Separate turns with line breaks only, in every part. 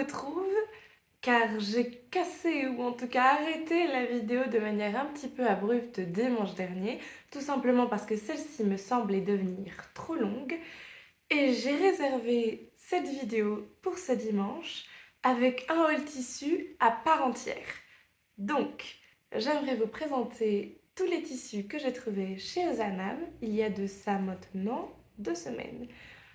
retrouve car j'ai cassé ou en tout cas arrêté la vidéo de manière un petit peu abrupte dimanche dernier, tout simplement parce que celle-ci me semblait devenir trop longue et j'ai réservé cette vidéo pour ce dimanche avec un haul tissu à part entière. Donc, j'aimerais vous présenter tous les tissus que j'ai trouvés chez Ozanam il y a de ça maintenant 2 semaines.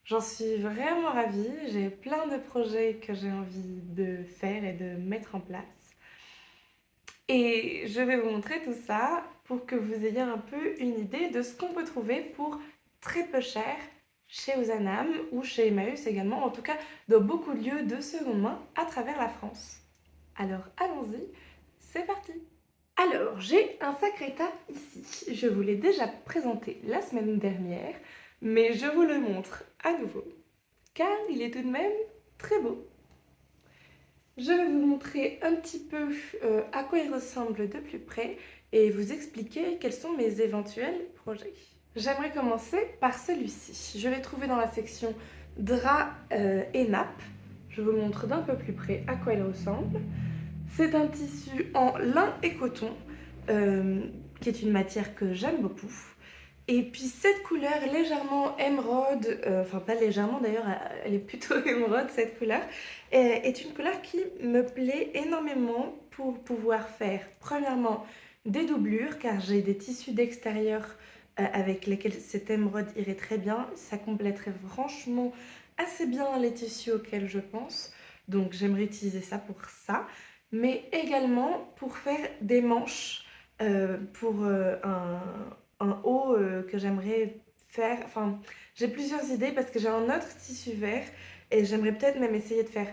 J'en suis vraiment ravie, j'ai plein de projets que j'ai envie de faire et de mettre en place. Et je vais vous montrer tout ça pour que vous ayez un peu une idée de ce qu'on peut trouver pour très peu cher chez Ozanam ou chez Emmaüs également, en tout cas dans beaucoup de lieux de seconde main à travers la France. Alors allons-y, c'est parti! Alors, j'ai un sacré tas ici. Je vous l'ai déjà présenté la semaine dernière, mais je vous le montre à nouveau, car il est tout de même très beau. Je vais vous montrer un petit peu à quoi il ressemble de plus près et vous expliquer quels sont mes éventuels projets. J'aimerais commencer par celui-ci. Je l'ai trouvé dans la section drap et nappe. Je vous montre d'un peu plus près à quoi il ressemble. C'est un tissu en lin et coton, qui est une matière que j'aime beaucoup. Et puis cette couleur légèrement émeraude, enfin pas légèrement d'ailleurs, elle est plutôt émeraude cette couleur, est une couleur qui me plaît énormément pour pouvoir faire premièrement des doublures, car j'ai des tissus d'extérieur avec lesquels cette émeraude irait très bien. Ça compléterait franchement assez bien les tissus auxquels je pense, donc j'aimerais utiliser ça pour ça, mais également pour faire des manches pour un haut que j'aimerais faire. Enfin, j'ai plusieurs idées parce que j'ai un autre tissu vert et j'aimerais peut-être même essayer de faire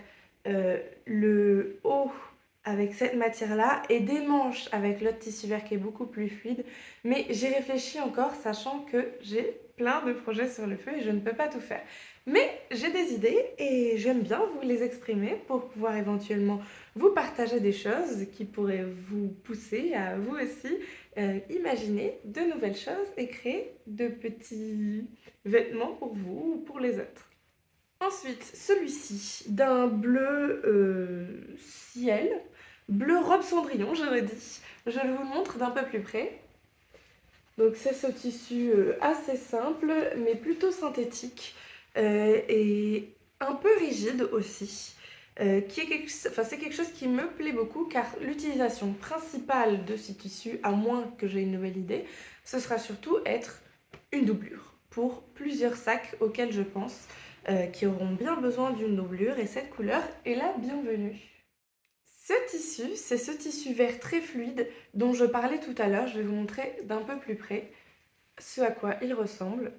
le haut avec cette matière-là et des manches avec l'autre tissu vert qui est beaucoup plus fluide. Mais j'y réfléchis encore, sachant que j'ai plein de projets sur le feu et je ne peux pas tout faire. Mais j'ai des idées et j'aime bien vous les exprimer pour pouvoir éventuellement vous partager des choses qui pourraient vous pousser à vous aussi imaginer de nouvelles choses et créer de petits vêtements pour vous ou pour les autres. Ensuite, celui-ci, d'un bleu ciel, bleu robe cendrillon, j'aurais dit. Je vous le montre d'un peu plus près. Donc c'est ce tissu assez simple, mais plutôt synthétique et un peu rigide aussi. C'est quelque chose qui me plaît beaucoup car l'utilisation principale de ce tissu, à moins que j'ai une nouvelle idée, ce sera surtout être une doublure pour plusieurs sacs auxquels je pense qui auront bien besoin d'une doublure et cette couleur est la bienvenue. Ce tissu, c'est ce tissu vert très fluide dont je parlais tout à l'heure. Je vais vous montrer d'un peu plus près ce à quoi il ressemble.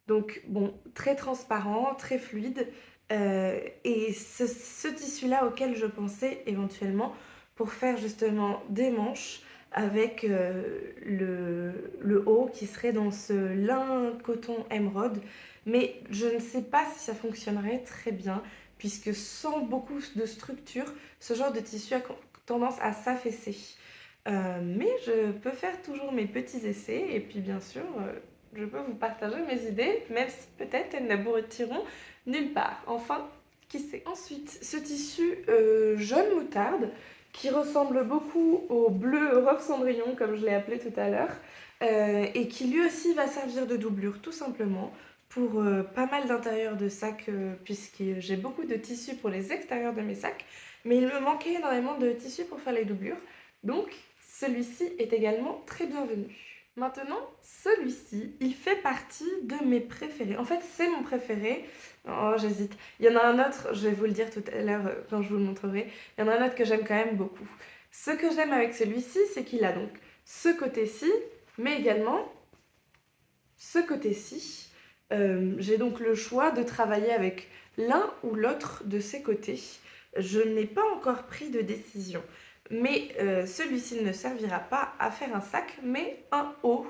Donc bon, très transparent, très fluide. Et ce tissu-là auquel je pensais éventuellement pour faire justement des manches avec le haut qui serait dans ce lin coton émeraude. Mais je ne sais pas si ça fonctionnerait très bien puisque sans beaucoup de structure, ce genre de tissu a tendance à s'affaisser. Mais je peux faire toujours mes petits essais et puis bien sûr, je peux vous partager mes idées, même si peut-être elles n'aboutiront nulle part. Enfin, qui sait. Ensuite, ce tissu jaune moutarde qui ressemble beaucoup au bleu robe cendrillon, comme je l'ai appelé tout à l'heure, et qui lui aussi va servir de doublure, tout simplement, pour pas mal d'intérieurs de sacs, puisque j'ai beaucoup de tissus pour les extérieurs de mes sacs, mais il me manquait énormément de tissus pour faire les doublures. Donc, celui-ci est également très bienvenu. Maintenant, celui-ci, il fait partie de mes préférés. En fait, c'est mon préféré. Oh, j'hésite. Il y en a un autre, je vais vous le dire tout à l'heure quand je vous le montrerai. Il y en a un autre que j'aime quand même beaucoup. Ce que j'aime avec celui-ci, c'est qu'il a donc ce côté-ci, mais également ce côté-ci. J'ai donc le choix de travailler avec l'un ou l'autre de ces côtés. Je n'ai pas encore pris de décision. Mais celui-ci ne servira pas à faire un sac, mais un haut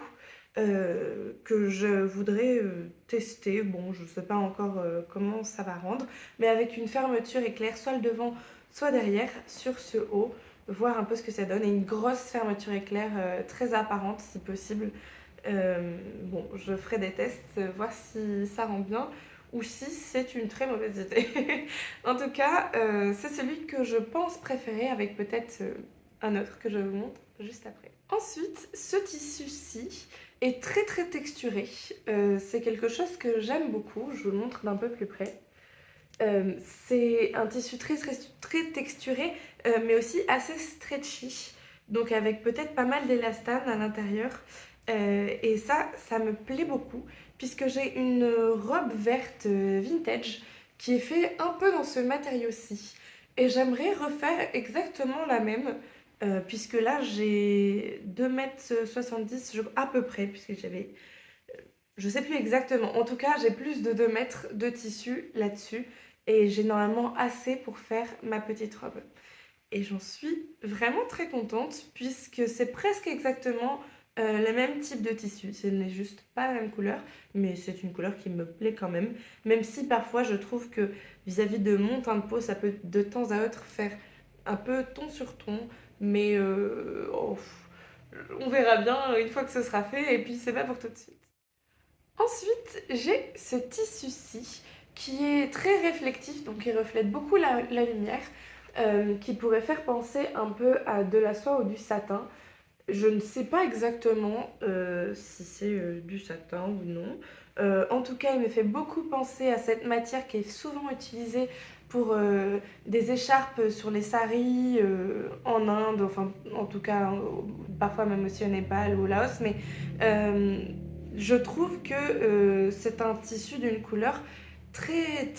que je voudrais tester. Bon, je ne sais pas encore comment ça va rendre, mais avec une fermeture éclair, soit le devant, soit derrière, sur ce haut, voir un peu ce que ça donne. Et une grosse fermeture éclair très apparente, si possible. Bon, je ferai des tests, voir si ça rend bien ou si c'est une très mauvaise idée. En tout cas, c'est celui que je pense préférer avec peut-être un autre que je vous montre juste après. Ensuite, ce tissu-ci est très très texturé. C'est quelque chose que j'aime beaucoup, je vous le montre d'un peu plus près. C'est un tissu très texturé, mais aussi assez stretchy, donc avec peut-être pas mal d'élastane à l'intérieur. Et ça me plaît beaucoup, puisque j'ai une robe verte vintage qui est fait un peu dans ce matériau-ci. Et j'aimerais refaire exactement la même, puisque là j'ai 2,70 m à peu près, puisque j'avais... Je sais plus exactement. En tout cas, j'ai plus de 2 mètres de tissu là-dessus. Et j'ai normalement assez pour faire ma petite robe. Et j'en suis vraiment très contente puisque c'est presque exactement le même type de tissu. Ce n'est juste pas la même couleur, mais c'est une couleur qui me plaît quand même. Même si parfois je trouve que vis-à-vis de mon teint de peau, ça peut de temps à autre faire un peu ton sur ton. Mais on verra bien une fois que ce sera fait et puis c'est pas pour tout de suite. Ensuite, j'ai ce tissu-ci qui est très réflectif, donc il reflète beaucoup la lumière, qui pourrait faire penser un peu à de la soie ou du satin. Je ne sais pas exactement si c'est du satin ou non. En tout cas, il me fait beaucoup penser à cette matière qui est souvent utilisée pour des écharpes sur les saris en Inde, enfin en tout cas parfois même aussi au Népal ou au Laos, mais je trouve que c'est un tissu d'une couleur très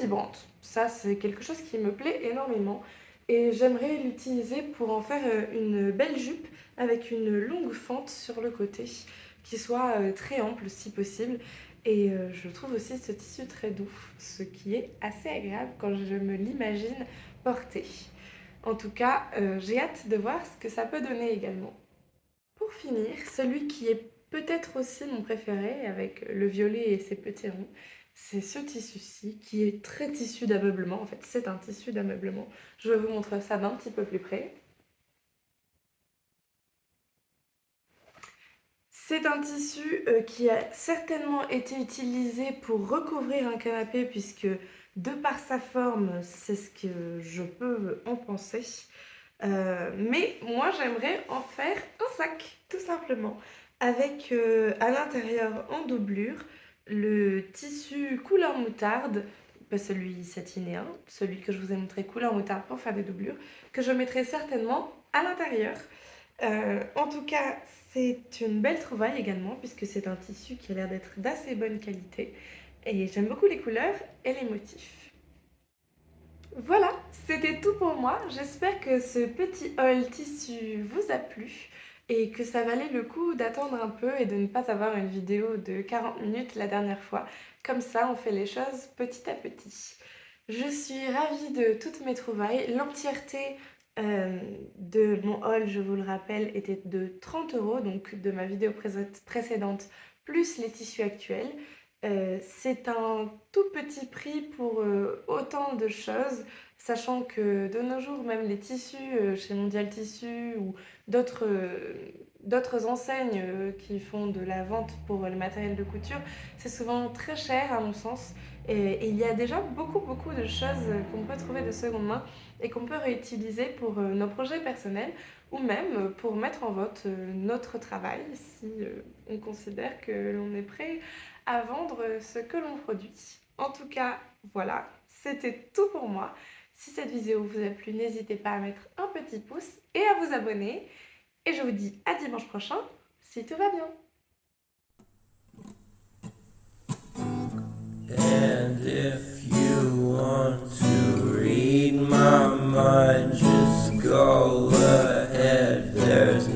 vibrante. Ça, c'est quelque chose qui me plaît énormément. Et j'aimerais l'utiliser pour en faire une belle jupe avec une longue fente sur le côté, qui soit très ample si possible. Et je trouve aussi ce tissu très doux, ce qui est assez agréable quand je me l'imagine porter. En tout cas, j'ai hâte de voir ce que ça peut donner également. Pour finir, celui qui est peut-être aussi mon préféré, avec le violet et ses petits ronds, c'est ce tissu-ci, qui est très tissu d'ameublement. En fait, c'est un tissu d'ameublement. Je vais vous montrer ça d'un petit peu plus près. C'est un tissu qui a certainement été utilisé pour recouvrir un canapé, puisque de par sa forme, c'est ce que je peux en penser. Mais moi, j'aimerais en faire un sac, tout simplement, avec à l'intérieur en doublure le tissu couleur moutarde, pas celui satiné, hein, celui que je vous ai montré couleur moutarde pour faire des doublures, que je mettrai certainement à l'intérieur. En tout cas, c'est une belle trouvaille également, puisque c'est un tissu qui a l'air d'être d'assez bonne qualité. Et j'aime beaucoup les couleurs et les motifs. Voilà, c'était tout pour moi. J'espère que ce petit haul tissu vous a plu et que ça valait le coup d'attendre un peu et de ne pas avoir une vidéo de 40 minutes la dernière fois. Comme ça, on fait les choses petit à petit. Je suis ravie de toutes mes trouvailles. L'entièreté de mon haul, je vous le rappelle, était de 30 €, donc de ma vidéo précédente, plus les tissus actuels. C'est un tout petit prix pour autant de choses, sachant que de nos jours, même les tissus chez Mondial Tissu ou d'autres enseignes qui font de la vente pour le matériel de couture, c'est souvent très cher à mon sens. Et il y a déjà beaucoup de choses qu'on peut trouver de seconde main et qu'on peut réutiliser pour nos projets personnels ou même pour mettre en vente notre travail si on considère que l'on est prêt à vendre ce que l'on produit. En tout cas, voilà, c'était tout pour moi. Si cette vidéo vous a plu, n'hésitez pas à mettre un petit pouce et à vous abonner. Et je vous dis à dimanche prochain, si tout va bien.
And if you want to read my mind, just go ahead. There's